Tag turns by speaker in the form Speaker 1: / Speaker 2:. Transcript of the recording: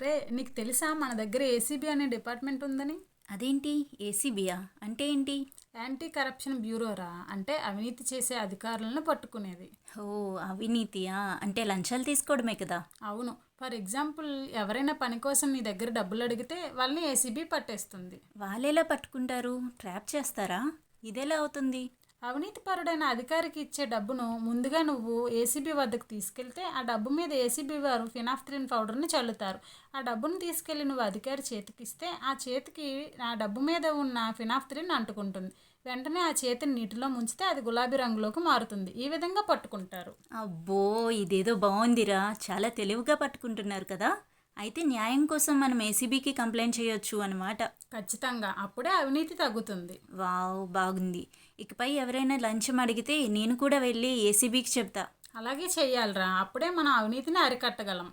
Speaker 1: రే నీకు తెలుసా మన దగ్గర ఏసీబీ అనే డిపార్ట్మెంట్ ఉందని?
Speaker 2: అదేంటి ఏసీబీయా అంటే ఏంటి?
Speaker 1: యాంటీ కరప్షన్ బ్యూరోరా, అంటే అవినీతి చేసే అధికారులను పట్టుకునేది.
Speaker 2: ఓ అవినీతియా అంటే లంచాలు తీసుకోవడమే కదా.
Speaker 1: అవును, ఫర్ ఎగ్జాంపుల్ ఎవరైనా పని కోసం నీ దగ్గర డబ్బులు అడిగితే వాళ్ళని ఏసీబీ పట్టేస్తుంది.
Speaker 2: వాళ్ళెలా పట్టుకుంటారు? ట్రాప్ చేస్తారా? ఇదెలా అవుతుంది?
Speaker 1: అవినీతిపరుడైన అధికారికి ఇచ్చే డబ్బును ముందుగా నువ్వు ఏసీబీ వద్దకు తీసుకెళ్తే ఆ డబ్బు మీద ఏసీబీ వారు ఫినాఫ్థలిన్ పౌడర్ని చల్లుతారు. ఆ డబ్బును తీసుకెళ్లి నువ్వు అధికారి చేతికిస్తే ఆ చేతికి ఆ డబ్బు మీద ఉన్న ఫినాఫ్థలిన్ అంటుకుంటుంది. వెంటనే ఆ చేతిని నీటిలో ముంచితే అది గులాబీ రంగులోకి మారుతుంది. ఈ విధంగా పట్టుకుంటారు.
Speaker 2: అబ్బో, ఇదేదో బాగుందిరా, చాలా తెలివిగా పట్టుకుంటున్నారు కదా. అయితే న్యాయం కోసం మనం ఏసీబీకి కంప్లైంట్ చేయొచ్చు అన్నమాట.
Speaker 1: ఖచ్చితంగా, అప్పుడే అవినీతి తగ్గుతుంది.
Speaker 2: వావ్, బాగుంది. ఇకపై ఎవరైనా లంచం అడిగితే నేను కూడా వెళ్ళి ఏసీబీకి చెప్తా.
Speaker 1: అలాగే చెయ్యాలిరా, అప్పుడే మనం అవినీతిని అరికట్టగలం.